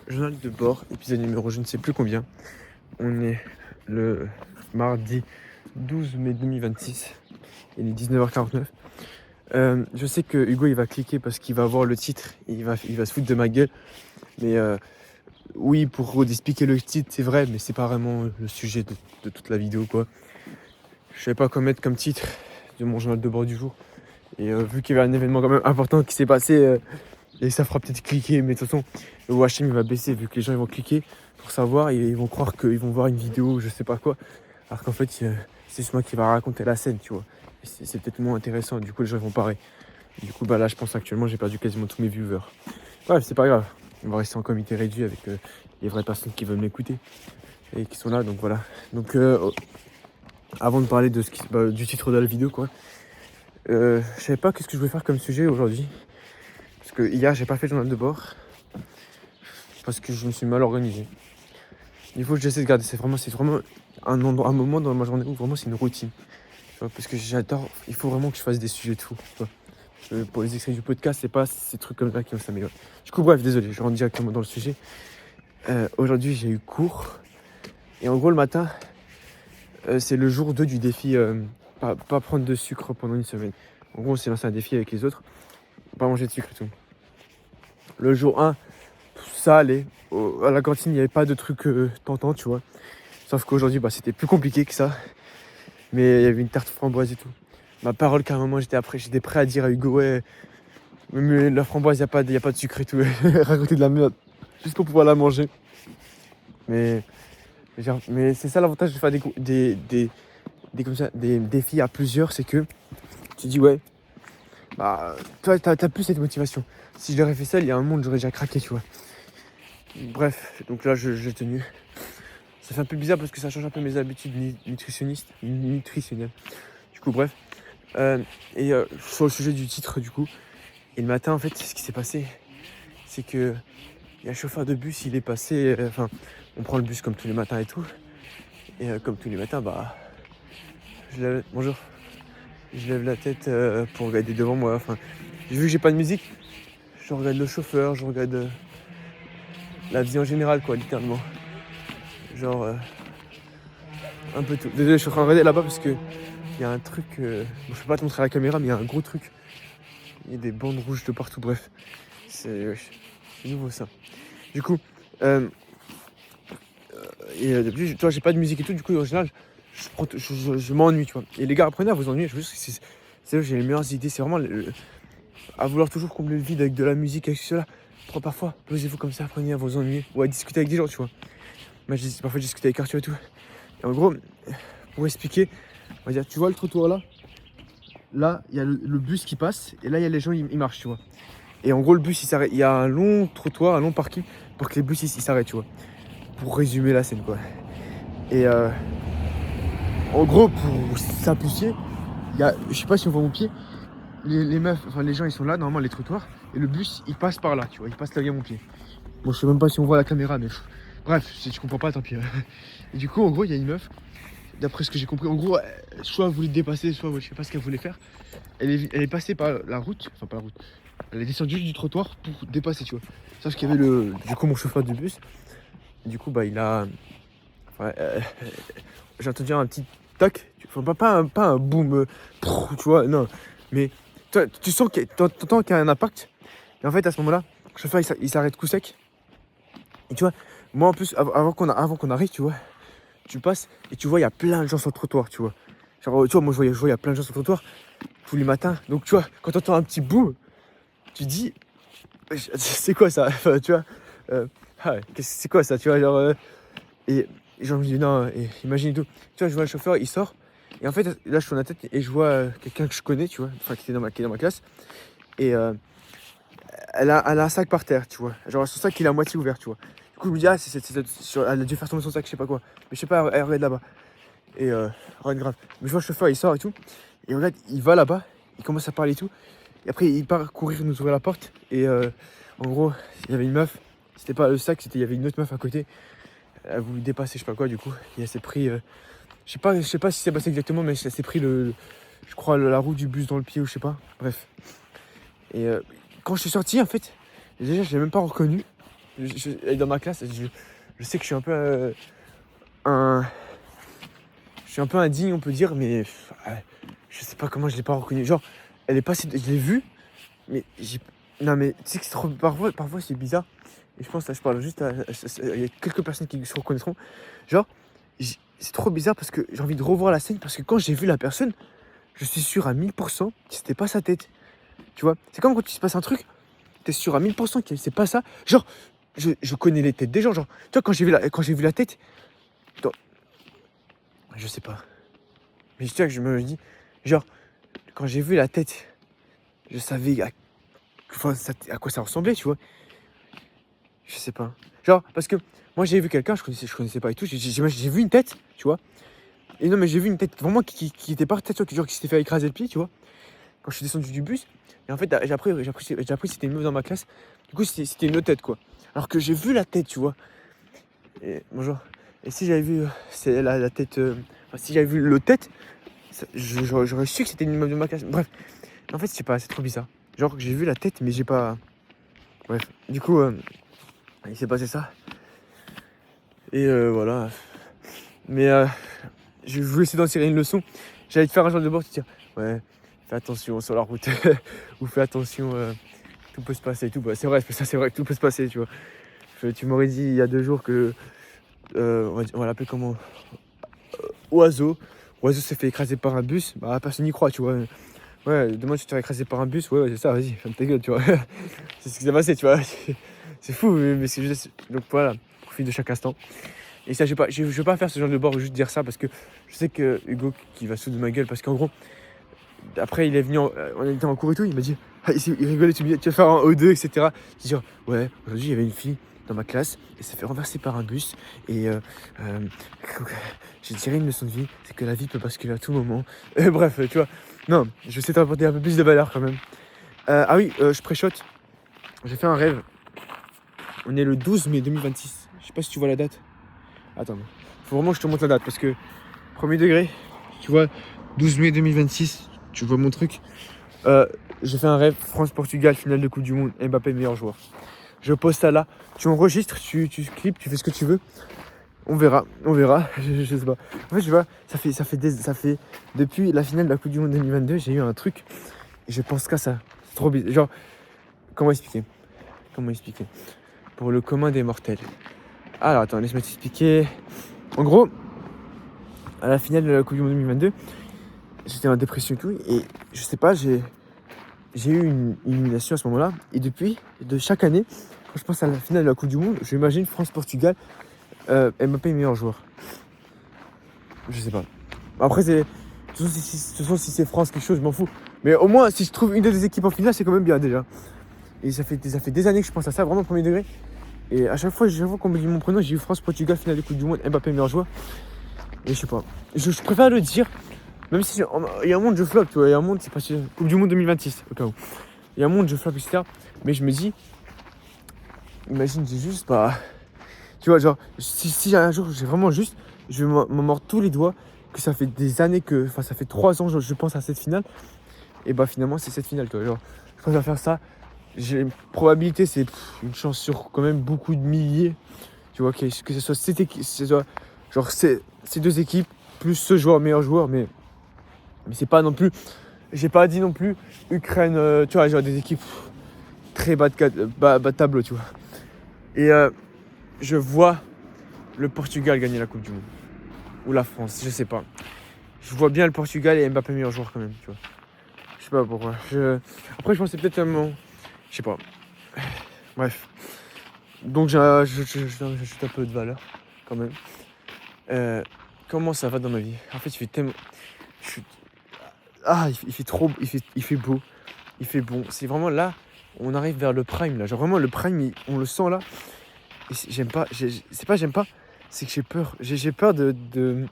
Journal de bord, épisode numéro je ne sais plus combien. On est le mardi 12 mai 2026. Il est 19h49. Je sais que Hugo il va cliquer parce qu'il va voir le titre. Il va se foutre de ma gueule. Mais oui, pour expliquer le titre, c'est vrai, mais c'est pas vraiment le sujet de toute la vidéo, quoi. Je savais pas quoi mettre comme titre de mon journal de bord du jour. Et vu qu'il y avait un événement quand même important qui s'est passé, et ça fera peut-être cliquer, mais de toute façon, le watch time il va baisser vu que les gens ils vont cliquer pour savoir et ils vont croire qu'ils vont voir une vidéo, je sais pas quoi. Alors qu'en fait, c'est juste moi qui va raconter la scène, tu vois. C'est peut-être moins intéressant, du coup, les gens ils vont parer. Du coup, bah là, je pense actuellement, j'ai perdu quasiment tous mes viewers. Ouais, c'est pas grave. On va rester en comité réduit avec les vraies personnes qui veulent m'écouter et qui sont là, donc voilà. Donc, avant de parler de du titre de la vidéo, quoi, je savais pas qu'est-ce que je voulais faire comme sujet aujourd'hui. Parce que hier, j'ai pas fait le journal de bord. Parce que je me suis mal organisé. Il faut que j'essaie de garder. C'est vraiment un moment dans ma journée où vraiment c'est une routine. Tu vois, parce que j'adore. Il faut vraiment que je fasse des sujets de fou. Tu vois. Pour les extraits du podcast, c'est pas ces trucs comme ça qui vont s'améliorer. Du coup, bref, désolé, je rentre directement dans le sujet. Aujourd'hui, j'ai eu cours. Et en gros, le matin, c'est le jour 2 du défi pas prendre de sucre pendant une semaine. En gros, on s'est lancé un défi avec les autres. Pas manger de sucre et tout. Le jour 1, ça allait. À la cantine, il n'y avait pas de trucs tentants, tu vois. Sauf qu'aujourd'hui, c'était plus compliqué que ça. Mais il y avait une tarte framboise et tout. Ma parole qu'à un moment, j'étais prêt à dire à Hugo, ouais, mais la framboise, il n'y a pas de sucre et tout. Raconter de la merde. Juste pour pouvoir la manger. Mais c'est ça l'avantage de faire des défis à plusieurs, c'est que tu dis, ouais, toi, t'as plus cette motivation. Si je l'aurais fait seul, il y a un monde, j'aurais déjà craqué, tu vois. Bref, donc là, j'ai tenu. Ça fait un peu bizarre parce que ça change un peu mes habitudes nutritionnelles. Du coup, bref. Sur le sujet du titre, du coup. Et le matin, en fait, ce qui s'est passé, c'est que il y a un chauffeur de bus, il est passé. On prend le bus comme tous les matins et tout. Et comme tous les matins, bonjour. Je lève la tête pour regarder devant moi. Vu que j'ai pas de musique, je regarde le chauffeur, je regarde la vie en général, quoi, littéralement. Genre, un peu tout. Désolé, je suis en train de regarder là-bas parce que il y a un truc. Je peux pas te montrer à la caméra, mais il y a un gros truc. Il y a des bandes rouges de partout, bref. C'est nouveau ça. Du coup, depuis, toi, j'ai pas de musique et tout, du coup, en général, je m'ennuie, tu vois. Et les gars, apprenez à vous ennuyer, je veux dire, c'est là où j'ai les meilleures idées. C'est vraiment à vouloir toujours combler le vide avec de la musique, avec cela. Parfois, posez-vous comme ça, apprenez à vous ennuyer ou à discuter avec des gens, tu vois. Moi, parfois, je discute avec Arthur et tout. Et en gros, pour expliquer, on va dire, tu vois le trottoir là? Là, il y a le bus qui passe et là, il y a les gens, ils marchent, tu vois. Et en gros, le bus, il s'arrête. Il y a un long trottoir, un long parking pour que les bus, ils s'arrêtent, tu vois. Pour résumer la scène, quoi. Et en gros, pour simplifier, je sais pas si on voit mon pied, les meufs, enfin les gens, ils sont là, normalement, les trottoirs. Et le bus, il passe par là, tu vois. Il passe là, il y a mon pied. Bon, je sais même pas si on voit la caméra, mais bref, si tu comprends pas, tant pis. Et du coup, en gros, il y a une meuf. D'après ce que j'ai compris, en gros, soit elle voulait dépasser, soit je sais pas ce qu'elle voulait faire. Elle est passée par la route, enfin pas la route. Elle est descendue du trottoir pour dépasser, tu vois. Sauf qu'il y avait du coup mon chauffeur du bus. Du coup, il a. J'ai entendu un petit tac. Enfin, pas un boom, tu vois, non. Mais toi, tu sens t'entends qu'il y a un impact. Et en fait, à ce moment-là, le chauffeur il s'arrête coup sec. Et tu vois, moi en plus, avant qu'on arrive, tu vois, tu passes et tu vois, il y a plein de gens sur le trottoir, tu vois. Genre, tu vois, moi je vois, il y a plein de gens sur le trottoir tous les matins. Donc, tu vois, quand tu entends un petit boom, tu dis, c'est quoi ça? Enfin, tu vois, c'est quoi ça? Tu vois, genre, et genre, je me dis, non, et imagine tout. Tu vois, je vois le chauffeur, il sort. Et en fait, là, je tourne la tête et je vois quelqu'un que je connais, tu vois, enfin, qui est dans ma classe. Et elle a un sac par terre, tu vois. Genre, son sac, il est à moitié ouvert, tu vois. Du coup, je me dis, elle a dû faire tomber son sac, je sais pas quoi. Mais je sais pas, elle regarde là-bas. Et rien de grave. Mais je vois le chauffeur, il sort et tout. Et regarde, il va là-bas, il commence à parler et tout. Et après, il part courir nous ouvrir la porte. Et en gros, il y avait une meuf. C'était pas le sac, il y avait une autre meuf à côté. Elle a voulu dépasser, je sais pas quoi, du coup. Et elle s'est pris. Je sais pas si c'est passé exactement, mais elle s'est pris je crois, la roue du bus dans le pied ou je sais pas. Bref. Et quand je suis sorti, en fait, déjà, je l'ai même pas reconnu. elle est dans ma classe, je sais que je suis un peu un... Je suis un peu indigne, on peut dire, mais je sais pas comment je l'ai pas reconnue. Genre, elle est passée, je l'ai vue, mais non mais tu sais que c'est trop... Parfois c'est bizarre. Et je pense, là je parle juste il y a quelques personnes qui se reconnaîtront. Genre, c'est trop bizarre parce que j'ai envie de revoir la scène parce que quand j'ai vu la personne, je suis sûr à 1000% que c'était pas sa tête. Tu vois, c'est comme quand il se passe un truc, t'es sûr à 1000% que c'est pas ça. Genre, je connais les têtes des gens. Genre, tu vois, quand j'ai vu la tête, attends, je sais pas. Mais tu vois que je me dis, genre, quand j'ai vu la tête, je savais à quoi ça ressemblait, tu vois. Je sais pas. Genre, parce que moi j'ai vu quelqu'un, je connaissais pas et tout, j'ai vu une tête, tu vois. Et non, mais j'ai vu une tête vraiment qui était par tête, tu vois, genre qui s'était fait écraser le pied, tu vois. Quand je suis descendu du bus. Et en fait, j'ai appris que c'était une meuf dans ma classe. Du coup, c'était une autre tête, quoi. Alors que j'ai vu la tête, tu vois. Et bonjour. Et si j'avais vu c'est la tête. Si j'avais vu l'autre tête, j'aurais su que c'était une meuf de ma classe. Bref. En fait, je sais pas, c'est trop bizarre. Genre, j'ai vu la tête, mais j'ai pas. Bref. Du coup, il s'est passé ça. Et voilà. Mais je voulais essayer d'en tirer une leçon. J'allais te faire un genre de bord, te dire ouais, fais attention sur la route. Ou fais attention, tout peut se passer et tout. Bah, c'est vrai que tout peut se passer, tu vois. Tu m'aurais dit il y a 2 jours que, on va l'appeler comment, Oiseau. Oiseau s'est fait écraser par un bus. Bah, personne n'y croit, tu vois. Ouais, demain tu te fais écraser par un bus. Ouais, c'est ça, vas-y, ferme ta gueule, tu vois. C'est ce qui s'est passé, tu vois. C'est fou, mais donc voilà, profite de chaque instant. Et ça, je vais pas faire ce genre de bord, juste dire ça, parce que je sais que Hugo qui va se foutre de ma gueule, parce qu'en gros, après il est venu, on était en cours et tout, il m'a dit, il rigolait, tu vas faire un O2, etc. Je dis, ouais, aujourd'hui il y avait une fille dans ma classe, elle s'est fait renverser par un bus, et j'ai tiré une leçon de vie, c'est que la vie peut basculer à tout moment. Bref, tu vois, non, je sais t'apporter un peu plus de valeur quand même. Ah oui, je préchote, j'ai fait un rêve, on est le 12 mai 2026, je sais pas si tu vois la date. Attends, faut vraiment que je te montre la date parce que premier degré, tu vois, 12 mai 2026, tu vois mon truc. J'ai fait un rêve, France-Portugal, finale de Coupe du Monde, Mbappé meilleur joueur. Je poste ça là, tu enregistres, tu clips, tu fais ce que tu veux. On verra, je sais pas. En fait, tu vois, ça fait depuis la finale de la Coupe du Monde 2022, j'ai eu un truc et je pense qu'à ça. C'est trop bizarre. Genre, comment expliquer pour le commun des mortels. Alors attends, laisse-moi t'expliquer. En gros, à la finale de la Coupe du Monde 2022, j'étais en dépression et tout, et je sais pas, j'ai eu une illumination à ce moment-là, et depuis, de chaque année, quand je pense à la finale de la Coupe du Monde, j'imagine France-Portugal, Mbappé meilleur joueur. Je sais pas. Après, de toute façon, si c'est France quelque chose, je m'en fous. Mais au moins, si je trouve une des deux équipes en finale, c'est quand même bien déjà. Et ça fait des années que je pense à ça, vraiment premier degré. Et à chaque fois qu'on me dit mon prénom, j'ai eu France-Portugal, finale de Coupe du Monde, Mbappé meilleur joueur. Et je sais pas. Je préfère le dire, même si il y a un monde je flop, tu vois. Il y a un monde, c'est pas Coupe du Monde 2026, au cas où. Il y a un monde je flop, etc. Mais je me dis, imagine, j'ai juste pas. Tu vois, genre, si un jour j'ai vraiment juste, je vais m'en mordre tous les doigts, que ça fait des années que. Enfin, ça fait 3 ans, je pense à cette finale. Et bah, finalement, c'est cette finale, tu vois. Genre, je préfère faire ça. J'ai une probabilité, c'est une chance sur quand même beaucoup de milliers. Tu vois, que ce soit cette équipe, genre ces 2 équipes, plus ce joueur, meilleur joueur, mais c'est pas non plus. J'ai pas dit non plus Ukraine, tu vois, genre des équipes très bas de tableau, tu vois. Et je vois le Portugal gagner la Coupe du Monde. Ou la France, je sais pas. Je vois bien le Portugal et Mbappé meilleur joueur quand même, tu vois. Je sais pas pourquoi. Après, je pensais peut-être je sais pas. Bref. Donc, j'ajoute un peu de valeur quand même. Comment ça va dans ma vie? En fait, il fait tellement. Il fait trop. Il fait beau. Il fait bon. C'est vraiment là, on arrive vers le prime là. Genre vraiment le prime, on le sent là. Et j'aime pas. C'est pas j'aime pas. C'est que j'ai peur. J'ai peur de.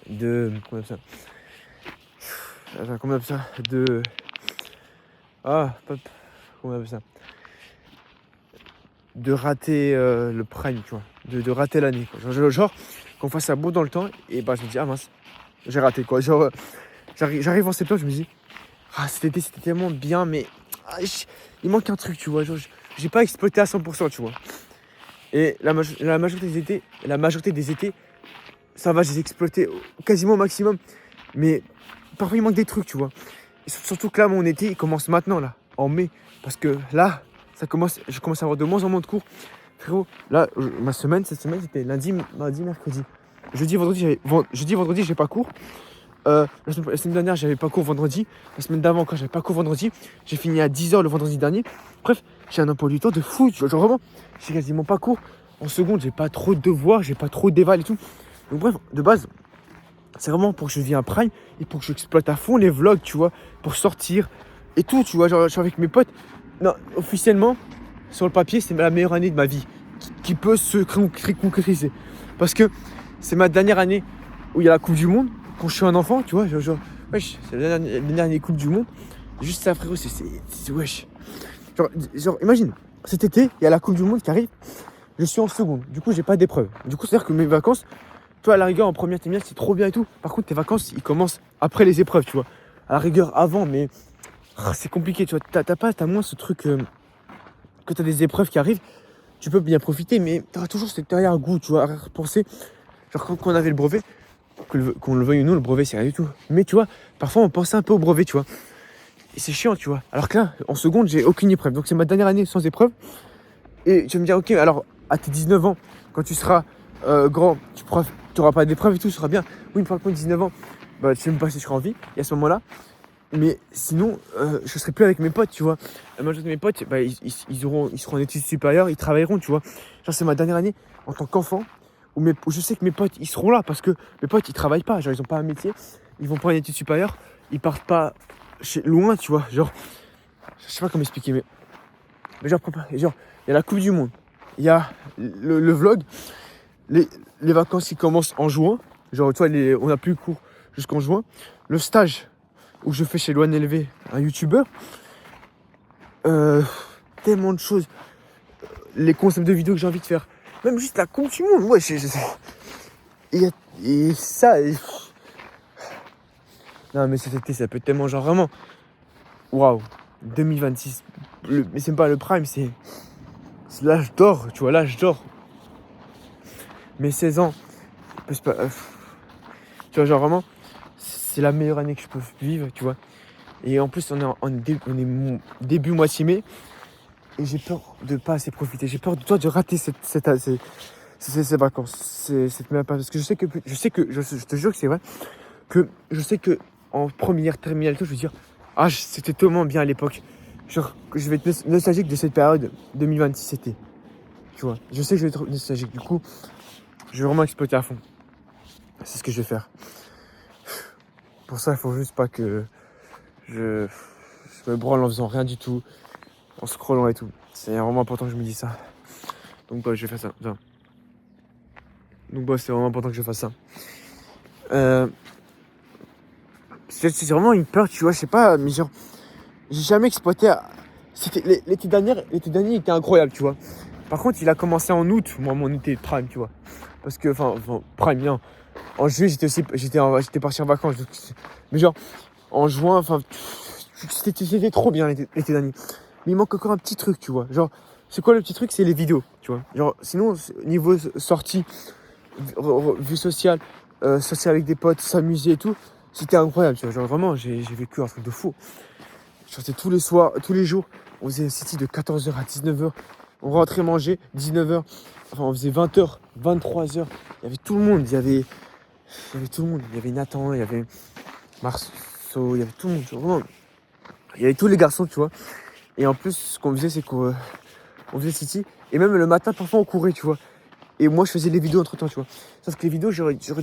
Comment on appelle ça? Attends, comment on appelle ça? Comment on appelle ça? De rater le prime, tu vois. De rater l'année, quoi. Genre qu'on fasse ça beau dans le temps, et bah je me dis, ah mince, j'ai raté, quoi. Genre, j'arrive en septembre, je me dis, cet été c'était tellement bien, mais il manque un truc, tu vois. Genre, j'ai pas exploité à 100%, tu vois. Et la majorité des étés, ça va, je les ai exploités quasiment au maximum. Mais parfois, il manque des trucs, tu vois. Et surtout que là, mon été, il commence maintenant, là, en mai. Parce que là, je commence à avoir de moins en moins de cours. Frérot, là, cette semaine, c'était lundi, mardi, mercredi. Jeudi, vendredi, j'ai pas cours. La semaine dernière, j'avais pas cours vendredi. La semaine d'avant, encore, j'avais pas cours vendredi. J'ai fini à 10h le vendredi dernier. Bref, j'ai un emploi du temps de fou. Genre vraiment, j'ai quasiment pas cours. En seconde, j'ai pas trop de devoirs, j'ai pas trop d'éval et tout. Donc bref, de base, c'est vraiment pour que je vienne à Prime et pour que j'exploite à fond les vlogs, tu vois, pour sortir et tout, tu vois. Genre, je suis avec mes potes. Non, officiellement, sur le papier, c'est la meilleure année de ma vie qui peut se concrétiser. Parce que c'est ma dernière année où il y a la Coupe du Monde. Quand je suis un enfant, tu vois, wesh, c'est la dernière Coupe du Monde. Juste ça, frérot, c'est wesh. Genre, imagine, cet été, il y a la Coupe du Monde qui arrive. Je suis en seconde. Du coup, j'ai pas d'épreuve. Du coup, c'est-à-dire que mes vacances, toi, à la rigueur, en première terminale, c'est trop bien et tout. Par contre, tes vacances, ils commencent après les épreuves, tu vois. À la rigueur, avant, mais c'est compliqué, tu vois. T'as moins ce truc que t'as des épreuves qui arrivent. Tu peux bien profiter, mais t'auras toujours cet arrière-goût, tu vois, à penser. Genre, quand on avait le brevet, qu'on le veuille ou non, le brevet, c'est rien du tout. Mais tu vois, parfois, on pensait un peu au brevet, tu vois. Et c'est chiant, tu vois. Alors que là, en seconde, j'ai aucune épreuve. Donc, c'est ma dernière année sans épreuve. Et tu vas me dire, ok, alors, à tes 19 ans, quand tu seras grand, tu n'auras pas d'épreuve et tout, ce sera bien. Oui, mais par contre, 19 ans, bah, tu sais même pas si je serai en vie. Et à ce moment-là, mais sinon, je serai plus avec mes potes, tu vois. La majorité de mes potes, bah, ils seront en études supérieures, ils travailleront, tu vois. Genre, c'est ma dernière année en tant qu'enfant où je sais que mes potes, ils seront là parce que mes potes, ils travaillent pas. Genre, ils ont pas un métier, ils vont pas en études supérieures, ils partent pas loin, tu vois. Genre, je sais pas comment expliquer, mais genre, il y a la Coupe du Monde, il y a le vlog, les vacances qui commencent en juin. Genre, tu vois, on n'a plus cours jusqu'en juin. Le stage où je fais chez Loan LV, un youtubeur. Tellement de choses. Les concepts de vidéos que j'ai envie de faire. Même juste la Coupe du Monde. Ouais, et ça. Non, mais cet été, ça peut être tellement genre vraiment. Waouh. 2026. Mais c'est pas le prime, c'est l'âge d'or. Tu vois, l'âge d'or. Mes 16 ans. Tu vois, genre vraiment. C'est la meilleure année que je peux vivre, tu vois. Et en plus, on est début moitié mai. Et j'ai peur de pas assez profiter. J'ai peur de rater ces vacances. Parce que je te jure que c'est vrai. Que je sais que en première terminale, je veux dire, c'était tellement bien à l'époque. Genre, que je vais être nostalgique de cette période 2026 c'était. Tu vois, je sais que je vais être nostalgique. Du coup, je vais vraiment exploiter à fond. C'est ce que je vais faire. Pour ça, il faut juste pas que je me branle en faisant rien du tout, en scrollant et tout. C'est vraiment important que je me dise ça. Donc bah, je vais faire ça. Donc bah, c'est vraiment important que je fasse ça. C'est vraiment une peur, tu vois, je sais pas, mais genre, j'ai jamais exploité. L'été dernier était incroyable, tu vois. Par contre, il a commencé en août, moi, mon été prime, tu vois. Parce que, enfin prime, non. En juillet, j'étais parti en vacances. Mais genre, en juin, enfin, c'était trop bien l'été dernier. Mais il manque encore un petit truc, tu vois. Genre, c'est quoi le petit truc? C'est les vidéos, tu vois. Genre, sinon, niveau sortie, vue sociale, sortir avec des potes, s'amuser et tout, c'était incroyable, tu vois. Genre, vraiment, j'ai vécu un truc de fou. Je sortais tous les soirs, tous les jours. On faisait un city de 14h à 19h. On rentrait manger, 19h. Enfin, on faisait 20h, 23h. Il y avait tout le monde. Il y avait tout le monde. Il y avait Nathan, il y avait Marceau, il y avait tout le monde. Vraiment. Il y avait tous les garçons, tu vois. Et en plus, ce qu'on faisait, c'est qu'on faisait city. Et même le matin, parfois, on courait, tu vois. Et moi, je faisais les vidéos entre-temps, tu vois. Sauf que les vidéos, j'aurais dû... je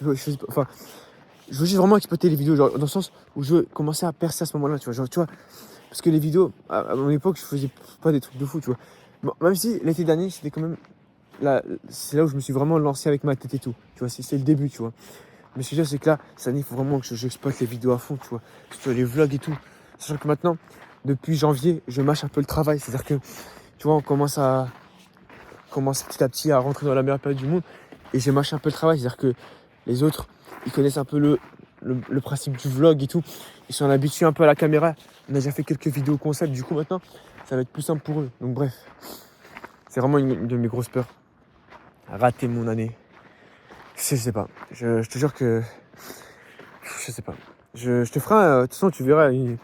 veux juste vraiment exploiter les vidéos, genre, dans le sens où je veux commencer à percer à ce moment-là, tu vois. Genre, tu vois, parce que les vidéos, à mon époque, je faisais pas des trucs de fou, tu vois. Bon, même si l'été dernier, c'était quand même... c'est là où je me suis vraiment lancé avec ma tête et tout. Tu vois, c'est le début, tu vois. Mais ce que je veux dire, c'est que là, cette année, il faut vraiment que j'exploite les vidéos à fond, tu vois. Sur les vlogs et tout. Sachant que maintenant, depuis janvier, je mâche un peu le travail. C'est-à-dire que, tu vois, on commence petit à petit à rentrer dans la meilleure période du monde. Et je mâche un peu le travail. C'est-à-dire que les autres, ils connaissent un peu le principe du vlog et tout. Ils sont habitués un peu à la caméra. On a déjà fait quelques vidéos concept. Du coup, maintenant, ça va être plus simple pour eux. Donc bref, c'est vraiment une de mes grosses peurs. Rater mon année. Je sais pas. Je te jure que... Je sais pas. Je te ferai... de toute façon, tu verras une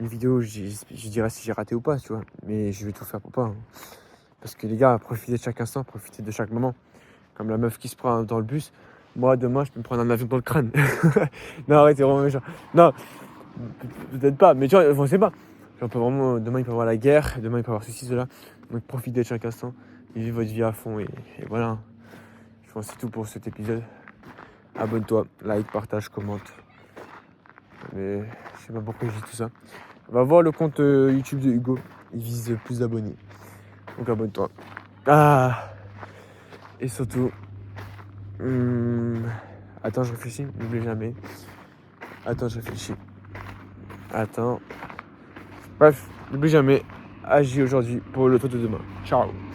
vidéo où je dirai si j'ai raté ou pas, tu vois. Mais je vais tout faire pour pas. Hein. Parce que les gars, profitez de chaque instant, profitez de chaque moment. Comme la meuf qui se prend dans le bus. Moi, demain, je peux me prendre un avion dans le crâne. Non, arrête, c'est vraiment méchant. Non, peut-être pas. Mais tu vois, on sait pas. Genre, demain, il peut y avoir la guerre. Demain, il peut y avoir ceci, cela. Donc, profitez de chaque instant. Vivez votre vie à fond. Et voilà. Je pense que c'est tout pour cet épisode. Abonne-toi, like, partage, commente. Mais je sais pas pourquoi je dis tout ça. On va voir le compte YouTube de Hugo. Il vise plus d'abonnés. Donc abonne-toi. Ah. Et surtout... Attends, je réfléchis. N'oublie jamais. Attends, je réfléchis. Attends. Bref, n'oublie jamais. Agis aujourd'hui pour le tour de demain. Ciao.